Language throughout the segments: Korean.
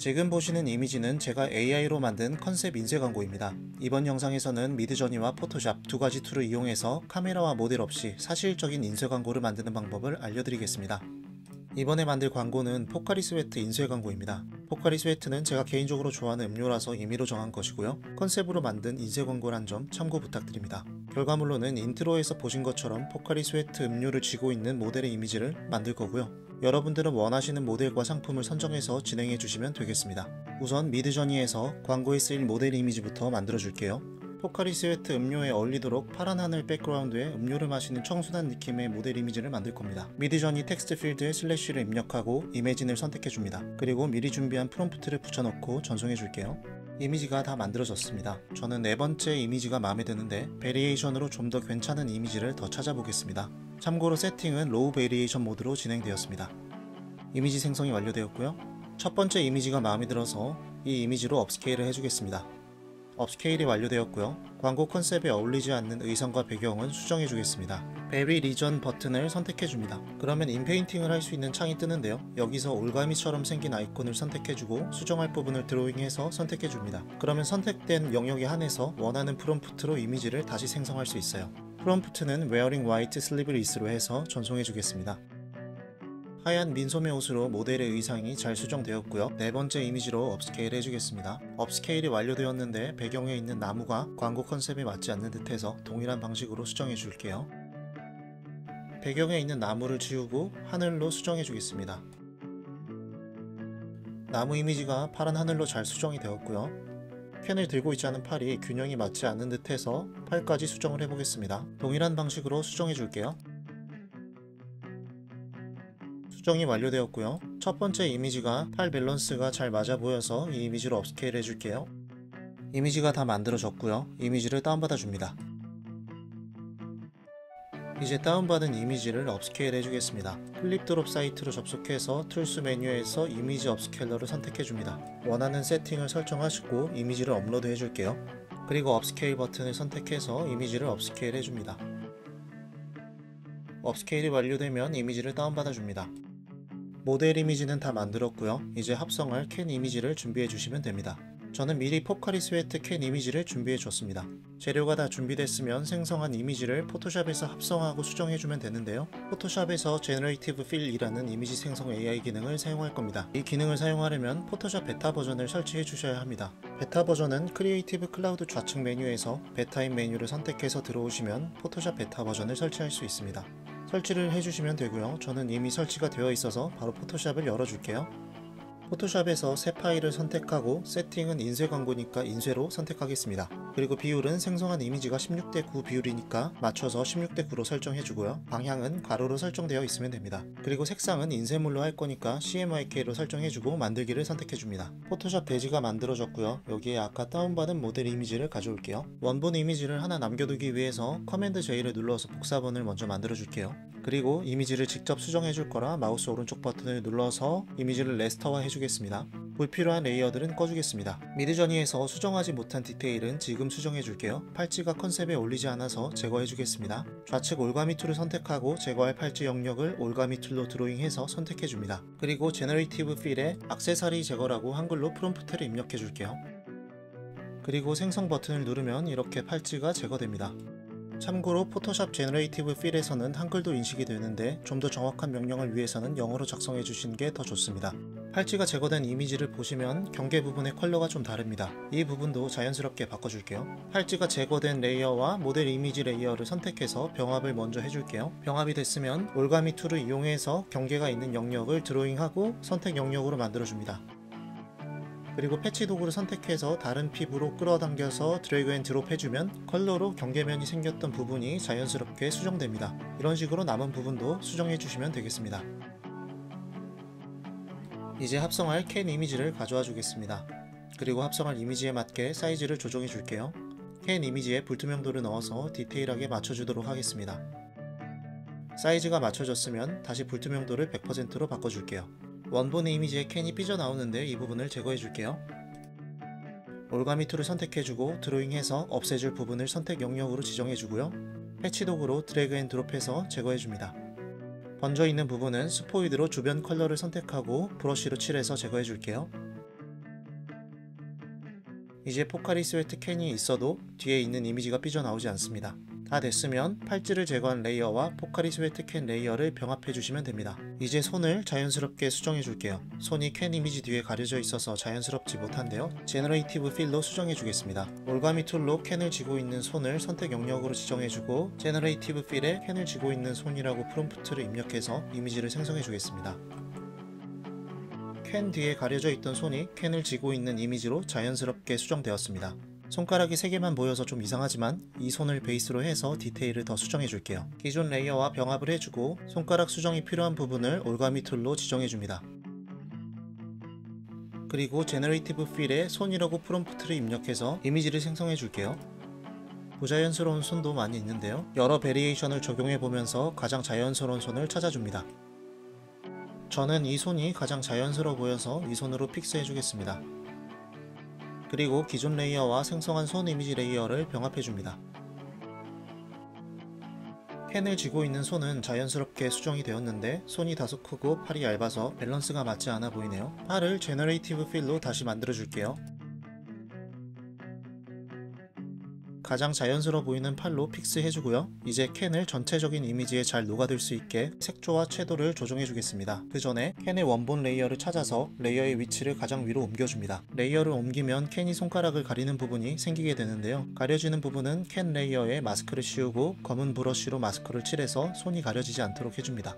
지금 보시는 이미지는 제가 AI로 만든 컨셉 인쇄 광고입니다. 이번 영상에서는 미드저니와 포토샵 두 가지 툴을 이용해서 카메라와 모델 없이 사실적인 인쇄 광고를 만드는 방법을 알려드리겠습니다. 이번에 만들 광고는 포카리 스웨트 인쇄 광고입니다. 포카리 스웨트는 제가 개인적으로 좋아하는 음료라서 임의로 정한 것이고요. 컨셉으로 만든 인쇄 광고란 점 참고 부탁드립니다. 결과물로는 인트로에서 보신 것처럼 포카리 스웨트 음료를 쥐고 있는 모델의 이미지를 만들 거고요. 여러분들은 원하시는 모델과 상품을 선정해서 진행해 주시면 되겠습니다. 우선 미드저니에서 광고에 쓰일 모델 이미지부터 만들어 줄게요. 포카리 스웨트 음료에 어울리도록 파란 하늘 백그라운드에 음료를 마시는 청순한 느낌의 모델 이미지를 만들 겁니다. 미드저니 텍스트 필드에 슬래시를 입력하고 이미진을 선택해 줍니다. 그리고 미리 준비한 프롬프트를 붙여넣고 전송해 줄게요. 이미지가 다 만들어졌습니다. 저는 네 번째 이미지가 마음에 드는데 베리에이션으로 좀 더 괜찮은 이미지를 더 찾아보겠습니다. 참고로 세팅은 로우 베리에이션 모드로 진행되었습니다. 이미지 생성이 완료되었고요. 첫 번째 이미지가 마음에 들어서 이 이미지로 업스케일을 해주겠습니다. 업스케일이 완료되었고요. 광고 컨셉에 어울리지 않는 의상과 배경은 수정해 주겠습니다. 베리 리전 버튼을 선택해 줍니다. 그러면 인페인팅을 할 수 있는 창이 뜨는데요. 여기서 올가미처럼 생긴 아이콘을 선택해 주고 수정할 부분을 드로잉해서 선택해 줍니다. 그러면 선택된 영역에 한해서 원하는 프롬프트로 이미지를 다시 생성할 수 있어요. 프롬프트는 wearing white sleeveless로 해서 전송해 주겠습니다. 하얀 민소매 옷으로 모델의 의상이 잘 수정되었고요. 네 번째 이미지로 업스케일 해주겠습니다. 업스케일이 완료되었는데 배경에 있는 나무가 광고 컨셉에 맞지 않는 듯해서 동일한 방식으로 수정해 줄게요. 배경에 있는 나무를 지우고 하늘로 수정해 주겠습니다. 나무 이미지가 파란 하늘로 잘 수정이 되었고요. 캔을 들고 있지 않은 팔이 균형이 맞지 않는 듯해서 팔까지 수정을 해보겠습니다. 동일한 방식으로 수정해 줄게요. 수정이 완료되었고요. 첫 번째 이미지가 팔 밸런스가 잘 맞아 보여서 이 이미지로 업스케일 해줄게요. 이미지가 다 만들어졌고요. 이미지를 다운받아 줍니다. 이제 다운받은 이미지를 업스케일 해주겠습니다. 클립 드롭 사이트로 접속해서 툴스 메뉴에서 이미지 업스케일러를 선택해 줍니다. 원하는 세팅을 설정하시고 이미지를 업로드 해줄게요. 그리고 업스케일 버튼을 선택해서 이미지를 업스케일 해줍니다. 업스케일이 완료되면 이미지를 다운받아 줍니다. 모델 이미지는 다 만들었고요. 이제 합성할 캔 이미지를 준비해 주시면 됩니다. 저는 미리 포카리 스웨트 캔 이미지를 준비해 줬습니다. 재료가 다 준비됐으면 생성한 이미지를 포토샵에서 합성하고 수정해 주면 되는데요. 포토샵에서 제너레이티브 필이라는 이미지 생성 AI 기능을 사용할 겁니다. 이 기능을 사용하려면 포토샵 베타 버전을 설치해 주셔야 합니다. 베타 버전은 크리에이티브 클라우드 좌측 메뉴에서 베타인 메뉴를 선택해서 들어오시면 포토샵 베타 버전을 설치할 수 있습니다. 설치를 해주시면 되고요. 저는 이미 설치가 되어 있어서 바로 포토샵을 열어줄게요. 포토샵에서 새 파일을 선택하고 세팅은 인쇄 광고니까 인쇄로 선택하겠습니다. 그리고 비율은 생성한 이미지가 16:9 비율이니까 맞춰서 16:9로 설정해주고요. 방향은 가로로 설정되어 있으면 됩니다. 그리고 색상은 인쇄물로 할 거니까 CMYK로 설정해주고 만들기를 선택해줍니다. 포토샵 대지가 만들어졌고요. 여기에 아까 다운받은 모델 이미지를 가져올게요. 원본 이미지를 하나 남겨두기 위해서 커맨드 J를 눌러서 복사본을 먼저 만들어줄게요. 그리고 이미지를 직접 수정해줄 거라 마우스 오른쪽 버튼을 눌러서 이미지를 레스터화 해주겠습니다. 불필요한 레이어들은 꺼주겠습니다. 미드저니에서 수정하지 못한 디테일은 지금 수정해줄게요. 팔찌가 컨셉에 어울리지 않아서 제거해주겠습니다. 좌측 올가미 툴을 선택하고 제거할 팔찌 영역을 올가미 툴로 드로잉해서 선택해줍니다. 그리고 제너레이티브 필에 액세서리 제거라고 한글로 프롬프트를 입력해줄게요. 그리고 생성 버튼을 누르면 이렇게 팔찌가 제거됩니다. 참고로 포토샵 제너레이티브 필에서는 한글도 인식이 되는데 좀 더 정확한 명령을 위해서는 영어로 작성해 주시는 게 더 좋습니다. 팔찌가 제거된 이미지를 보시면 경계 부분의 컬러가 좀 다릅니다. 이 부분도 자연스럽게 바꿔줄게요. 팔찌가 제거된 레이어와 모델 이미지 레이어를 선택해서 병합을 먼저 해줄게요. 병합이 됐으면 올가미 툴을 이용해서 경계가 있는 영역을 드로잉하고 선택 영역으로 만들어줍니다. 그리고 패치 도구를 선택해서 다른 핍으로 끌어당겨서 드래그 앤 드롭 해주면 컬러로 경계면이 생겼던 부분이 자연스럽게 수정됩니다. 이런 식으로 남은 부분도 수정해 주시면 되겠습니다. 이제 합성할 캔 이미지를 가져와 주겠습니다. 그리고 합성할 이미지에 맞게 사이즈를 조정해 줄게요. 캔 이미지에 불투명도를 넣어서 디테일하게 맞춰주도록 하겠습니다. 사이즈가 맞춰졌으면 다시 불투명도를 100%로 바꿔줄게요. 원본 이미지의 캔이 삐져나오는데 이 부분을 제거해 줄게요. 올가미 툴을 선택해주고 드로잉해서 없애줄 부분을 선택 영역으로 지정해주고요. 패치 도구로 드래그 앤 드롭해서 제거해줍니다. 번져있는 부분은 스포이드로 주변 컬러를 선택하고 브러쉬로 칠해서 제거해줄게요. 이제 포카리 스웨트 캔이 있어도 뒤에 있는 이미지가 삐져나오지 않습니다. 다 됐으면 팔찌를 제거한 레이어와 포카리 스웨트 캔 레이어를 병합해 주시면 됩니다. 이제 손을 자연스럽게 수정해 줄게요. 손이 캔 이미지 뒤에 가려져 있어서 자연스럽지 못한데요. 제너레이티브 필로 수정해 주겠습니다. 올가미 툴로 캔을 쥐고 있는 손을 선택 영역으로 지정해 주고 제너레이티브 필에 캔을 쥐고 있는 손이라고 프롬프트를 입력해서 이미지를 생성해 주겠습니다. 캔 뒤에 가려져 있던 손이 캔을 쥐고 있는 이미지로 자연스럽게 수정되었습니다. 손가락이 3개만 보여서 좀 이상하지만 이 손을 베이스로 해서 디테일을 더 수정해 줄게요. 기존 레이어와 병합을 해주고 손가락 수정이 필요한 부분을 올가미 툴로 지정해 줍니다. 그리고 제너레이티브 필에 손이라고 프롬프트를 입력해서 이미지를 생성해 줄게요. 부자연스러운 손도 많이 있는데요. 여러 베리에이션을 적용해 보면서 가장 자연스러운 손을 찾아줍니다. 저는 이 손이 가장 자연스러워 보여서 이 손으로 픽스해 주겠습니다. 그리고 기존 레이어와 생성한 손 이미지 레이어를 병합해 줍니다. 캔을 쥐고 있는 손은 자연스럽게 수정이 되었는데 손이 다소 크고 팔이 얇아서 밸런스가 맞지 않아 보이네요. 팔을 제너레이티브 필로 다시 만들어 줄게요. 가장 자연스러워 보이는 팔로 픽스해 주고요. 이제 캔을 전체적인 이미지에 잘 녹아들 수 있게 색조와 채도를 조정해 주겠습니다. 그 전에 캔의 원본 레이어를 찾아서 레이어의 위치를 가장 위로 옮겨줍니다. 레이어를 옮기면 캔이 손가락을 가리는 부분이 생기게 되는데요. 가려지는 부분은 캔 레이어에 마스크를 씌우고 검은 브러쉬로 마스크를 칠해서 손이 가려지지 않도록 해줍니다.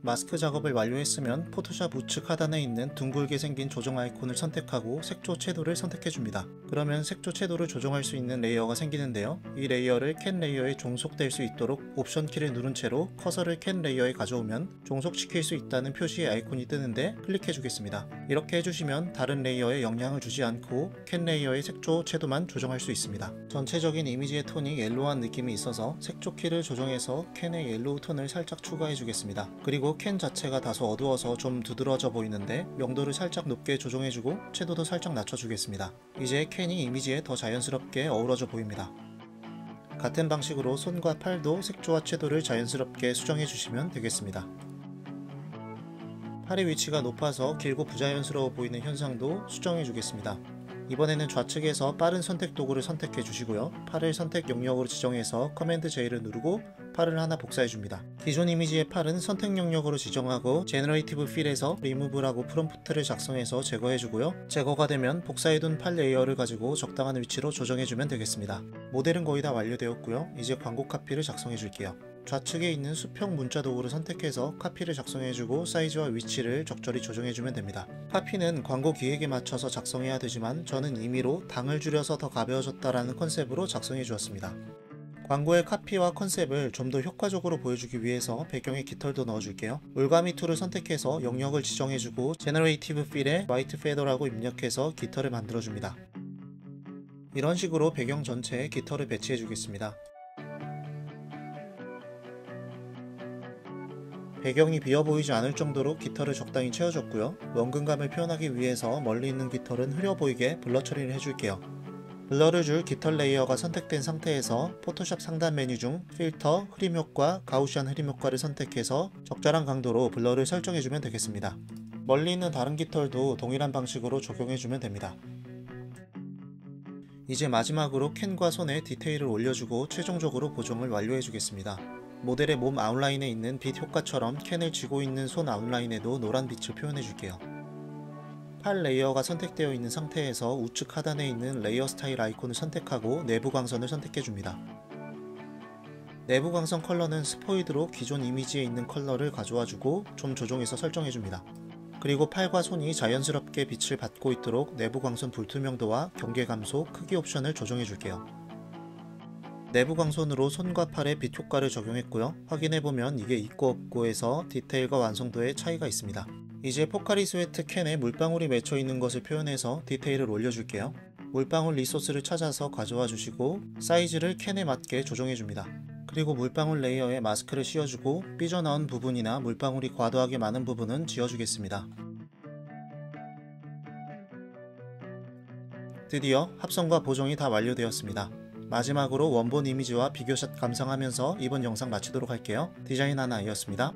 마스크 작업을 완료했으면 포토샵 우측 하단에 있는 둥글게 생긴 조정 아이콘을 선택하고 색조 채도를 선택해줍니다. 그러면 색조 채도를 조정할 수 있는 레이어가 생기는데요. 이 레이어를 캔 레이어에 종속될 수 있도록 옵션 키를 누른 채로 커서를 캔 레이어에 가져오면 종속시킬 수 있다는 표시의 아이콘이 뜨는데 클릭해주겠습니다. 이렇게 해주시면 다른 레이어에 영향을 주지 않고 캔 레이어의 색조 채도만 조정할 수 있습니다. 전체적인 이미지의 톤이 옐로우한 느낌이 있어서 색조 키를 조정해서 캔의 옐로우 톤을 살짝 추가해주겠습니다. 그리고 캔 자체가 다소 어두워서 좀 두드러져 보이는데 명도를 살짝 높게 조정해주고 채도도 살짝 낮춰주겠습니다. 이제 캔이 이미지에 더 자연스럽게 어우러져 보입니다. 같은 방식으로 손과 팔도 색조와 채도를 자연스럽게 수정해주시면 되겠습니다. 팔의 위치가 높아서 길고 부자연스러워 보이는 현상도 수정해주겠습니다. 이번에는 좌측에서 빠른 선택 도구를 선택해 주시고요. 팔을 선택 영역으로 지정해서 커맨드 J를 누르고 팔을 하나 복사해 줍니다. 기존 이미지의 팔은 선택 영역으로 지정하고 제너레이티브 필에서 리무브라고 프롬프트를 작성해서 제거해 주고요. 제거가 되면 복사해둔 팔 레이어를 가지고 적당한 위치로 조정해 주면 되겠습니다. 모델은 거의 다 완료되었고요. 이제 광고 카피를 작성해 줄게요. 좌측에 있는 수평 문자 도구를 선택해서 카피를 작성해주고 사이즈와 위치를 적절히 조정해주면 됩니다. 카피는 광고 기획에 맞춰서 작성해야 되지만 저는 임의로 당을 줄여서 더 가벼워졌다라는 컨셉으로 작성해 주었습니다. 광고의 카피와 컨셉을 좀 더 효과적으로 보여주기 위해서 배경에 깃털도 넣어줄게요. 올가미 툴을 선택해서 영역을 지정해주고 제너레이티브 필에 화이트 페더라고 입력해서 깃털을 만들어줍니다. 이런 식으로 배경 전체에 깃털을 배치해 주겠습니다. 배경이 비어 보이지 않을 정도로 깃털을 적당히 채워줬고요. 원근감을 표현하기 위해서 멀리 있는 깃털은 흐려 보이게 블러 처리를 해줄게요. 블러를 줄 깃털 레이어가 선택된 상태에서 포토샵 상단 메뉴 중 필터, 흐림 효과, 가우시안 흐림 효과를 선택해서 적절한 강도로 블러를 설정해주면 되겠습니다. 멀리 있는 다른 깃털도 동일한 방식으로 적용해주면 됩니다. 이제 마지막으로 캔과 손에 디테일을 올려주고 최종적으로 보정을 완료해주겠습니다. 모델의 몸 아웃라인에 있는 빛 효과처럼 캔을 쥐고 있는 손 아웃라인에도 노란 빛을 표현해줄게요. 팔 레이어가 선택되어 있는 상태에서 우측 하단에 있는 레이어 스타일 아이콘을 선택하고 내부 광선을 선택해줍니다. 내부 광선 컬러는 스포이드로 기존 이미지에 있는 컬러를 가져와주고 좀 조정해서 설정해줍니다. 그리고 팔과 손이 자연스럽게 빛을 받고 있도록 내부 광선 불투명도와 경계 감소, 크기 옵션을 조정해줄게요. 내부 광선으로 손과 팔에 빛 효과를 적용했고요. 확인해보면 이게 있고 없고에서 디테일과 완성도에 차이가 있습니다. 이제 포카리 스웨트 캔에 물방울이 맺혀 있는 것을 표현해서 디테일을 올려줄게요. 물방울 리소스를 찾아서 가져와 주시고 사이즈를 캔에 맞게 조정해줍니다. 그리고 물방울 레이어에 마스크를 씌워주고 삐져나온 부분이나 물방울이 과도하게 많은 부분은 지워주겠습니다. 드디어 합성과 보정이 다 완료되었습니다. 마지막으로 원본 이미지와 비교샷 감상하면서 이번 영상 마치도록 할게요. 디자인 하나이었습니다.